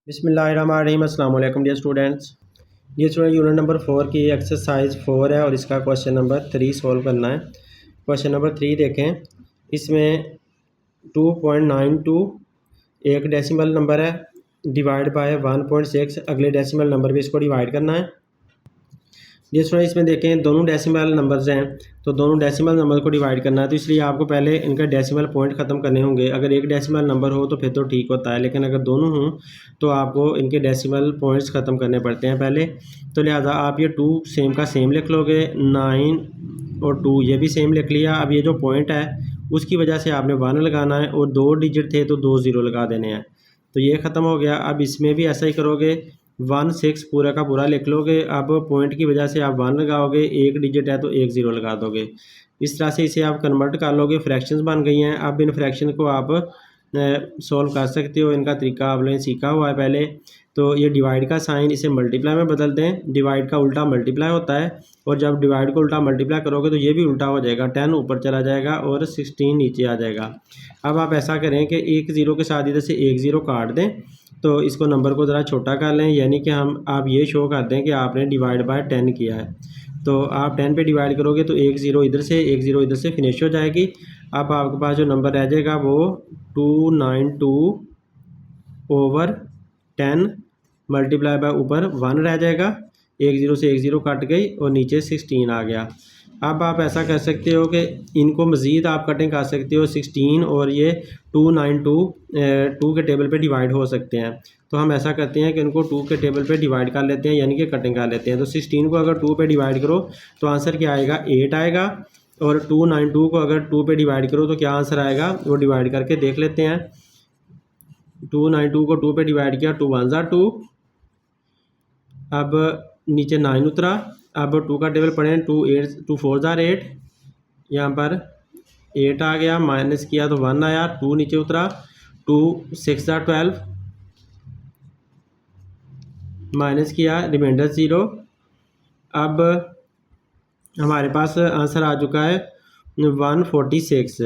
बिस्मिल्लाहिर्रहमानिर्रहीम। अस्सलाम वालेकुम डियर स्टूडेंट्स। यूनिट नंबर 4 की एक्सरसाइज 4 है और इसका क्वेश्चन नंबर 3 सॉल्व करना है। क्वेश्चन नंबर 3 देखें, इसमें 2.92 एक डेसिमल नंबर है, डिवाइड बाय 1.6 अगले डेसिमल नंबर भी इसको डिवाइड करना है। जिस तरह इसमें देखें दोनों डेसिमल नंबर्स हैं, तो दोनों डेसिमल नंबर को डिवाइड करना है, तो इसलिए आपको पहले इनका डेसिमल पॉइंट ख़त्म करने होंगे। अगर एक डेसिमल नंबर हो तो फिर तो ठीक होता है, लेकिन अगर दोनों हों तो आपको इनके डेसिमल पॉइंट्स ख़त्म करने पड़ते हैं पहले। तो लिहाजा आप ये 2 सेम का सेम लिख लोगे, 9 और 2 ये भी सेम लिख लिया। अब ये जो पॉइंट है उसकी वजह से आपने 1 लगाना है और 2 डिजिट थे तो 2 ज़ीरो लगा देने हैं, तो ये ख़त्म हो गया। अब इसमें भी ऐसा ही करोगे, 1 6 पूरा का पूरा लिख लोगे। अब पॉइंट की वजह से आप 1 लगाओगे, एक डिजिट है तो 1 ज़ीरो लगा दोगे। इस तरह से इसे आप कन्वर्ट कर लोगे, फ्रैक्शंस बन गई हैं। अब इन फ्रैक्शन को आप सॉल्व कर सकते हो, इनका तरीका आपने सीखा हुआ है पहले। तो ये डिवाइड का साइन इसे मल्टीप्लाई में बदल दें, डिवाइड का उल्टा मल्टीप्लाई होता है, और जब डिवाइड को उल्टा मल्टीप्लाई करोगे तो ये भी उल्टा हो जाएगा, 10 ऊपर चला जाएगा और 16 नीचे आ जाएगा। अब आप ऐसा करें कि एक ज़ीरो के साथ इधर से एक ज़ीरो काट दें, तो इसको नंबर को ज़रा छोटा कर लें, यानी कि आप ये शो कर दें कि आपने डिवाइड बाय 10 किया है। तो आप 10 पे डिवाइड करोगे तो एक ज़ीरो इधर से एक ज़ीरो इधर से फिनिश हो जाएगी। अब आपके पास जो नंबर रह जाएगा वो 292 ओवर 10 मल्टीप्लाई बाय ऊपर 1 रह जाएगा, एक ज़ीरो से एक ज़ीरो कट गई और नीचे 16 आ गया। अब आप ऐसा कर सकते हो कि इनको मज़ीद आप कटिंग कर सकते हो, 16 और ये 292 2 के टेबल पे डिवाइड हो सकते हैं। तो हम ऐसा करते हैं कि इनको 2 के टेबल पे डिवाइड कर लेते हैं, यानी कि कटिंग कर लेते हैं। तो 16 को अगर 2 पे डिवाइड करो तो आंसर क्या आएगा, 8 आएगा, और 292 को अगर 2 पे डिवाइड करो तो क्या आंसर आएगा, वो डिवाइड करके देख लेते हैं। 292 को 2 पे डिवाइड किया, 2 1 ज़ा 2, अब नीचे 9 उतरा। अब 2 का टेबल पढ़ें, 2 4 ज़ा 8, यहाँ पर 8 आ गया, माइनस किया तो 1 आया, 2 नीचे उतरा, 2 6 ज़ा 12, माइनस किया, रिमाइंडर 0। अब हमारे पास आंसर आ चुका है 146।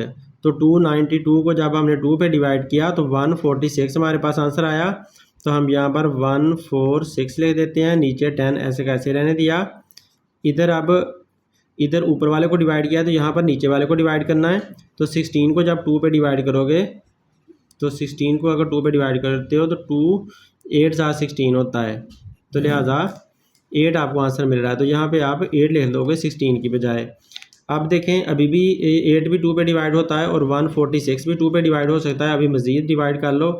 तो 292 को जब हमने 2 पे डिवाइड किया तो 146 हमारे पास आंसर आया। तो हम यहाँ पर 146 लिख देते हैं, नीचे 10 ऐसे कैसे रहने दिया। इधर ऊपर वाले को डिवाइड किया तो यहाँ पर नीचे वाले को डिवाइड करना है। तो 16 को जब 2 पे डिवाइड करोगे, तो 16 को अगर 2 पे डिवाइड करते हो तो 2 8 ज़ा 16 होता है, तो लिहाजा 8 आपको आंसर मिल रहा है। तो यहाँ पे आप 8 लिख दोगे 16 की बजाय। अब देखें अभी भी 8 भी 2 पे डिवाइड होता है और 146 भी 2 पे डिवाइड हो सकता है। अभी मज़ीद डिवाइड कर लो,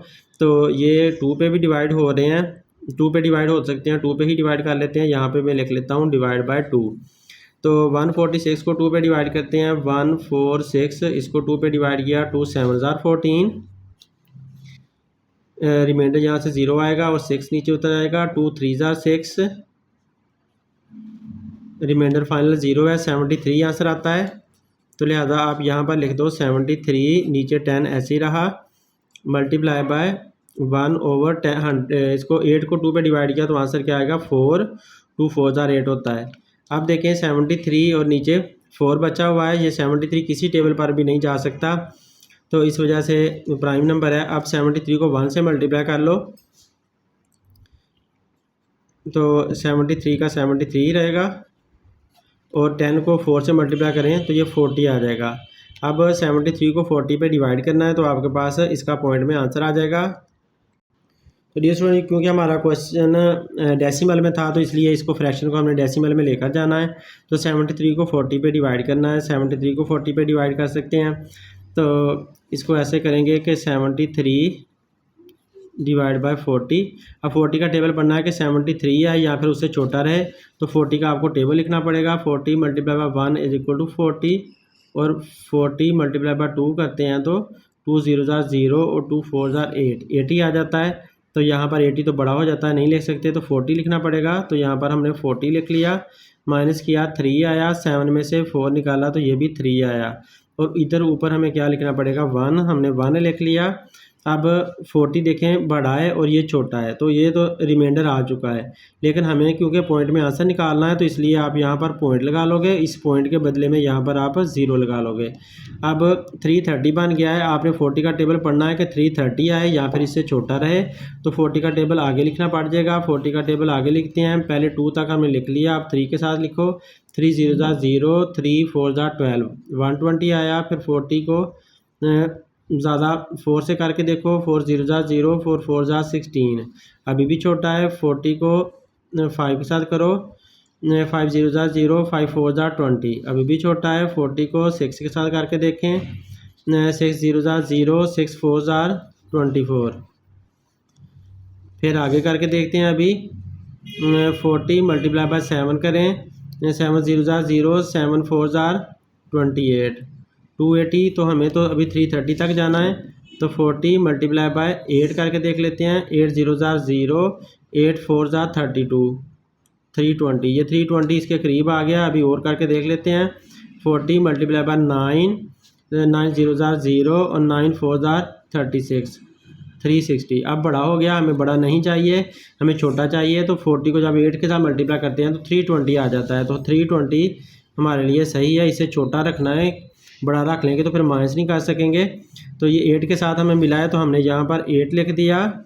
तो ये 2 पे भी डिवाइड हो रहे हैं, 2 पे डिवाइड हो सकते हैं, 2 पे ही डिवाइड कर लेते हैं। यहाँ पे मैं लिख लेता हूँ डिवाइड बाय 2। तो 146 को 2 पे डिवाइड करते हैं, 146, इसको 2 पे डिवाइड किया, 2 7 ज़ा 14, रिमाइंडर यहाँ से 0 आएगा और 6 नीचे उतर आएगा, 2 3 ज़ा 6, रिमाइंडर फाइनल 0 है, 73 आंसर आता है। तो लिहाजा आप यहाँ पर लिख दो 73, नीचे 10 ऐसे ही रहा, मल्टीप्लाई बाय 1 ओवर 10, इसको 8 को 2 पे डिवाइड किया तो आंसर क्या आएगा, 4, 2 4 ज़ा 8 होता है। अब देखें 73 और नीचे 4 बचा हुआ है, ये 73 किसी टेबल पर भी नहीं जा सकता, तो इस वजह से प्राइम नंबर है। अब 73 को 1 से मल्टीप्लाई कर लो, तो 73 का 73 रहेगा, और 10 को 4 से मल्टीप्लाई करें तो ये 40 आ जाएगा। अब 73 को 40 पे डिवाइड करना है तो आपके पास इसका पॉइंट में आंसर आ जाएगा। तो डियर स्टूडेंट, क्योंकि हमारा क्वेश्चन डेसिमल में था तो इसलिए इसको फ्रैक्शन को हमने डेसिमल में लेकर जाना है। तो 73 को 40 पे डिवाइड करना है, 73 को 40 पे डिवाइड कर सकते हैं। तो इसको ऐसे करेंगे कि 73 डिवाइड बाय 40। अब 40 का टेबल पढ़ना है कि 73 है या फिर उससे छोटा रहे, तो 40 का आपको टेबल लिखना पड़ेगा। 40 multiply by 1 is equal to 40, और 40 मल्टीप्लाई बाय 2 करते हैं तो 2 0 ज़ा 0 और 2 4 ज़ा 8, 80 आ जाता है। तो यहाँ पर 80 तो बड़ा हो जाता है, नहीं लिख सकते, तो 40 लिखना पड़ेगा। तो यहाँ पर हमने 40 लिख लिया, माइनस किया, 3 आया, 7 में से 4 निकाला तो ये भी 3 आया, और इधर ऊपर हमें क्या लिखना पड़ेगा, 1, हमने 1 लिख लिया। अब 40 देखें बड़ा है और ये छोटा है, तो ये तो रिमाइंडर आ चुका है। लेकिन हमें क्योंकि पॉइंट में आंसर निकालना है तो इसलिए आप यहाँ पर पॉइंट लगा लोगे, इस पॉइंट के बदले में यहाँ पर आप 0 लगा लोगे। अब 330 बन गया है, आपने 40 का टेबल पढ़ना है कि 330 आए या फिर इससे छोटा रहे, तो 40 का टेबल आगे लिखना पड़ जाएगा। 40 का टेबल आगे लिखते हैं, पहले 2 तक हमने लिख लिया, आप 3 के साथ लिखो। 3 0 0, 3 4 12, 120 आया। फिर 40 को ज़्यादा 4 से करके देखो, 4 0 0, 4 4 16, अभी भी छोटा है। 40 को 5 के साथ करो, 5 0 0, 5 4 20, अभी भी छोटा है। 40 को 6 के साथ करके देखें, 6 0 0, 6 4 24। फिर आगे करके देखते हैं, अभी 40 मल्टीप्लाई बाय 7 करें, 7 0 0, 7 4 28, 280। तो हमें तो अभी 330 तक जाना है, तो 40 मल्टीप्लाई बाय 8 करके देख लेते हैं। 8 0 0, 8 4 32, 320, ये 320 इसके करीब आ गया। अभी और करके देख लेते हैं। 40 मल्टीप्लाई बाय 9, 9 0 0 और 9 4 36, 360। अब बड़ा हो गया, हमें बड़ा नहीं चाहिए, हमें छोटा चाहिए। तो 40 को जब 8 के साथ मल्टीप्लाई करते हैं तो 320 आ जाता है। तो 320 हमारे लिए सही है, इसे छोटा रखना है, बड़ा रख लेंगे तो फिर माइनस नहीं कर सकेंगे। तो ये 8 के साथ हमें मिला है, तो हमने यहाँ पर 8 लिख दिया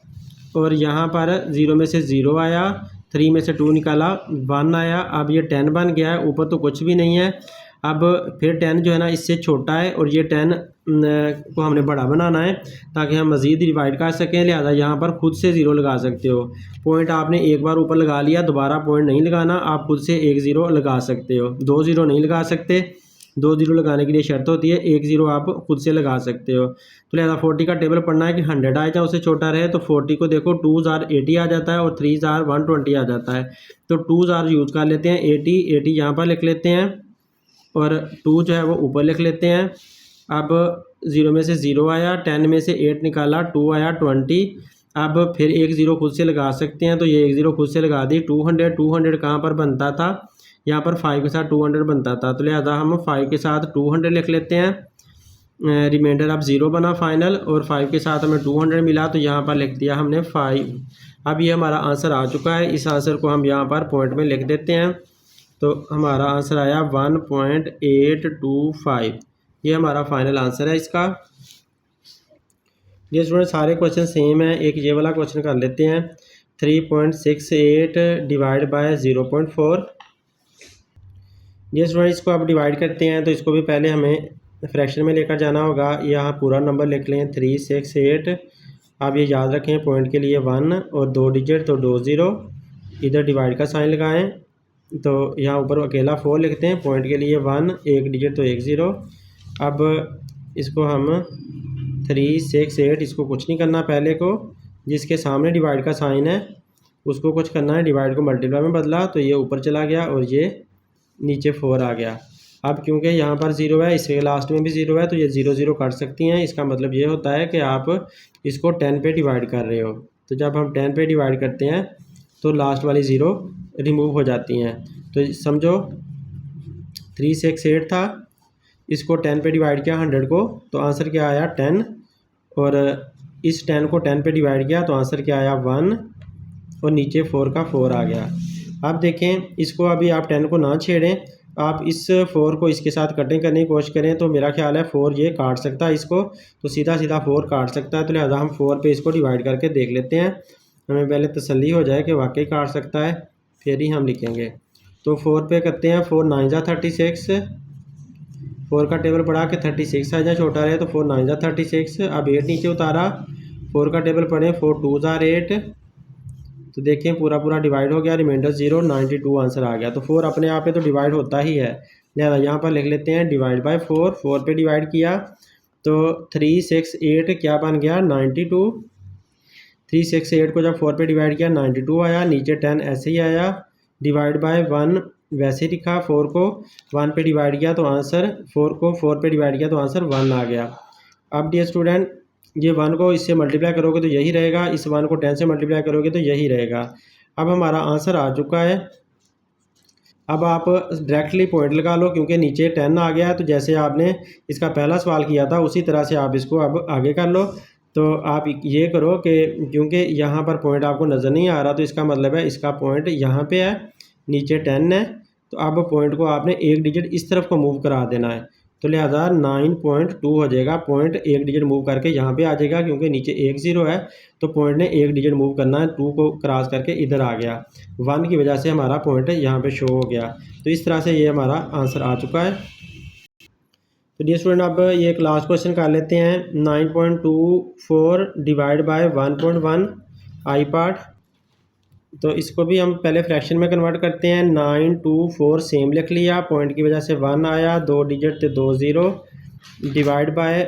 और यहाँ पर 0 में से 0 आया, 3 में से 2 निकाला, 1 आया। अब ये 10 बन गया है, ऊपर तो कुछ भी नहीं है। अब फिर 10 जो है ना इससे छोटा है और ये 10 को हमने बड़ा बनाना है ताकि हम मज़ीद डिवाइड कर सकें। लिहाजा यहाँ पर खुद से 0 लगा सकते हो। पॉइंट आपने एक बार ऊपर लगा लिया, दोबारा पॉइंट नहीं लगाना, आप खुद से 1 0 लगा सकते हो। 2 0 नहीं लगा सकते, 2 0 लगाने के लिए शर्त होती है, 1 0 आप खुद से लगा सकते हो। तो लिहाजा 40 का टेबल पढ़ना है कि 100 आए चाहे उससे छोटा रहे। तो 40 को देखो 2 80 आ जाता है और 3 120 आ जाता है। तो 2 यूज़ कर लेते हैं, 80 यहाँ पर लिख लेते हैं और 2 जो है वो ऊपर लिख लेते हैं। अब 0 में से 0 आया, 10 में से 8 निकाला, 2 आया 20। अब फिर 1 0 खुद से लगा सकते हैं, तो ये 1 0 खुद से लगा दी। 200 कहाँ पर बनता था, यहाँ पर 5 के साथ 200 बनता था, तो लिहाजा हम 5 के साथ 200 लिख लेते हैं। रिमाइंडर अब 0 बना फाइनल और 5 के साथ हमें 200 मिला, तो यहाँ पर लिख दिया हमने 5। अब ये हमारा आंसर आ चुका है, इस आंसर को हम यहाँ पर पॉइंट में लिख देते हैं। तो हमारा आंसर आया 1.825, ये हमारा फाइनल आंसर है इसका। ये स्टूडेंट सारे क्वेश्चन सेम है, एक ये वाला क्वेश्चन कर लेते हैं। 3.68 डिवाइड बाय 0.4। ये स्टूडेंट इसको आप डिवाइड करते हैं तो इसको भी पहले हमें फ्रैक्शन में लेकर जाना होगा। यहाँ पूरा नंबर लिख लें 368। आप ये याद रखें पॉइंट के लिए 1 और 2 डिजिट तो 2 0, इधर डिवाइड का साइन लगाएं। तो यहाँ ऊपर अकेला 4 लिखते हैं, पॉइंट के लिए 1, 1 डिजिट तो 1 0। अब इसको हम 368, इसको कुछ नहीं करना, पहले को जिसके सामने डिवाइड का साइन है उसको कुछ करना है, डिवाइड को मल्टीप्लाई में बदला तो ये ऊपर चला गया और ये नीचे 4 आ गया। अब क्योंकि यहाँ पर 0 है, इसके लास्ट में भी 0 है, तो ये 0 0 काट सकती हैं। इसका मतलब ये होता है कि आप इसको 10 पे डिवाइड कर रहे हो। तो जब हम 10 पे डिवाइड करते हैं तो लास्ट वाली 0 रिमूव हो जाती हैं। तो समझो 368 था, इसको 10 पे डिवाइड किया 100 को, तो आंसर क्या आया 10। और इस 10 को 10 पे डिवाइड किया तो आंसर क्या आया 1 और नीचे 4 का 4 आ गया। अब देखें इसको, अभी आप 10 को ना छेड़ें, आप इस 4 को इसके साथ कटिंग करने की कोशिश करें तो मेरा ख्याल है 4 ये काट सकता है इसको, तो सीधा सीधा 4 काट सकता है। तो लिहाजा हम 4 पे इसको डिवाइड करके देख लेते हैं, हमें पहले तसल्ली हो जाए कि वाकई काट सकता है, फिर ही हम लिखेंगे। तो 4 पे करते हैं, 4 9 36, 4 का टेबल पढ़ा के 36 आ जाए, छोटा रहे तो 4 9 36। अब 8 नीचे उतारा, 4 का टेबल पढ़ें, 4 2 8। तो देखें पूरा पूरा डिवाइड हो गया, रिमाइंडर 0, 92 आंसर आ गया। तो 4 अपने आप पे तो डिवाइड होता ही है, लिहाजा यहाँ पर लिख लेते हैं डिवाइड बाय 4। 4 पे डिवाइड किया तो 368 क्या बन गया 92। 368 को जब 4 पे डिवाइड किया 92 आया, नीचे 10 ऐसे ही आया, डिवाइड बाय 1 वैसे लिखा। 4 को 1 पे डिवाइड किया तो आंसर 4 को 4 पे डिवाइड किया तो आंसर 1 आ गया। अब डियर स्टूडेंट ये 1 को इससे मल्टीप्लाई करोगे तो यही रहेगा, इस 1 को 10 से मल्टीप्लाई करोगे तो यही रहेगा। अब हमारा आंसर आ चुका है। अब आप डायरेक्टली पॉइंट लगा लो क्योंकि नीचे 10 आ गया है, तो जैसे आपने इसका पहला सवाल किया था उसी तरह से आप इसको अब आगे कर लो। तो आप ये करो कि क्योंकि यहाँ पर पॉइंट आपको नज़र नहीं आ रहा, तो इसका मतलब है इसका पॉइंट यहाँ पे है, नीचे 10 है। तो अब पॉइंट को आपने एक डिजिट इस तरफ को मूव करा देना है। तो लिहाजा 9.2 हो जाएगा। पॉइंट एक डिजिट मूव करके यहाँ पे आ जाएगा, क्योंकि नीचे 1 0 है, तो पॉइंट ने एक डिजिट मूव करना है, 2 को क्रॉस करके इधर आ गया। 1 की वजह से हमारा पॉइंट यहाँ पे शो हो गया। तो इस तरह से ये हमारा आंसर आ चुका है। तो डियर स्टूडेंट, अब ये एक लास्ट क्वेश्चन कर लेते हैं। 9.24 डिवाइड बाय 1.1 आई पार्ट। तो इसको भी हम पहले फ्रैक्शन में कन्वर्ट करते हैं। 924 सेम लिख लिया, पॉइंट की वजह से 1 आया, 2 डिजिट थे 2 0, डिवाइड बाय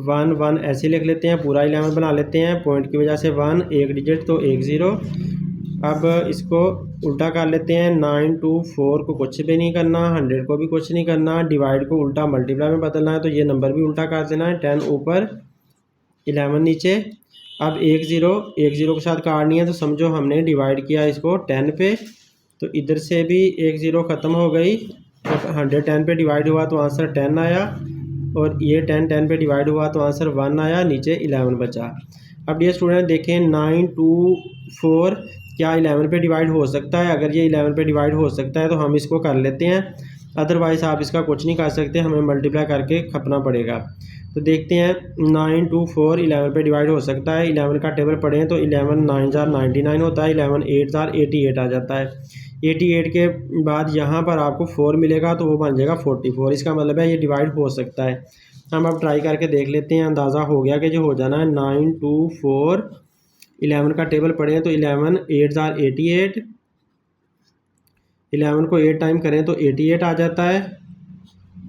1 1 ऐसे लिख लेते हैं, पूरा 11 बना लेते हैं, पॉइंट की वजह से 1, एक डिजिट तो 1 0। अब इसको उल्टा कर लेते हैं। 924 को कुछ भी नहीं करना, 100 को भी कुछ नहीं करना, डिवाइड को उल्टा मल्टीप्लाई में बदलना है, तो ये नंबर भी उल्टा कर देना है। 10 ऊपर 11 नीचे। अब 1 0 के साथ काटनी है, तो समझो हमने डिवाइड किया इसको 10 पे, तो इधर से भी 1 0 ख़त्म हो गई। तो 100 10 पे डिवाइड हुआ तो आंसर 10 आया, और ये 10 10 पे डिवाइड हुआ तो आंसर 1 आया, नीचे 11 बचा। अब ये स्टूडेंट देखें, 924 क्या 11 पे डिवाइड हो सकता है? अगर ये 11 पे डिवाइड हो सकता है तो हम इसको कर लेते हैं, अदरवाइज़ आप इसका कुछ नहीं कर सकते, हमें मल्टीप्लाई करके खपना पड़ेगा। तो देखते हैं, 924 11 पे डिवाइड हो सकता है। 11 का टेबल पढ़ें तो 11 9 जार 99 होता है, 11 8 जार 88 आ जाता है। 88 के बाद यहाँ पर आपको 4 मिलेगा, तो वो बन जाएगा 44। इसका मतलब है ये डिवाइड हो सकता है। हम अब ट्राई करके देख लेते हैं। अंदाज़ा हो गया कि जो हो जाना है 924 11 का टेबल पढ़ें तो 11 8 जार 88, 11 को 8 टाइम करें तो 88 आ जाता है।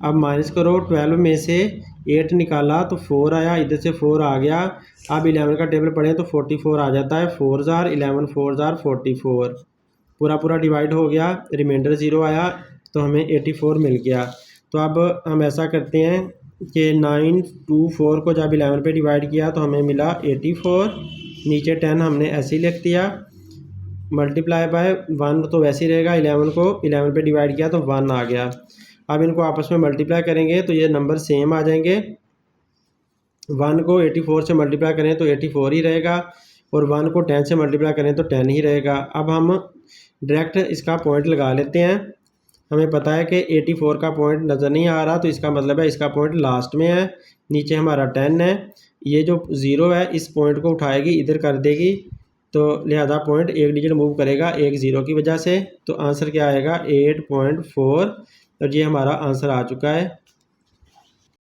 अब माइनस करो, 12 में से 8 निकाला तो 4 आया, इधर से 4 आ गया। अब 11 का टेबल पढ़ें तो 44 आ जाता है। 4 जार 11 4 जार 44, पूरा पूरा डिवाइड हो गया, रिमाइंडर 0 आया, तो हमें 84 मिल गया। तो अब हम ऐसा करते हैं कि 924 को जब 11 पे डिवाइड किया तो हमें मिला 84, नीचे 10 हमने ऐसे ही लिख दिया, मल्टीप्लाई बाय 1 तो वैसे ही रहेगा, 11 को 11 पे डिवाइड किया तो 1 आ गया। अब इनको आपस में मल्टीप्लाई करेंगे तो ये नंबर सेम आ जाएंगे। 1 को 84 से मल्टीप्लाई करें तो 84 ही रहेगा, और 1 को 10 से मल्टीप्लाई करें तो 10 ही रहेगा। अब हम डायरेक्ट इसका पॉइंट लगा लेते हैं। हमें पता है कि 84 का पॉइंट नज़र नहीं आ रहा, तो इसका मतलब है इसका पॉइंट लास्ट में है, नीचे हमारा 10 है, ये जो 0 है इस पॉइंट को उठाएगी इधर कर देगी, तो लिहाजा पॉइंट एक डिजिट मूव करेगा 1 0 की वजह से। तो आंसर क्या आएगा? 8.4, और ये हमारा आंसर आ चुका है।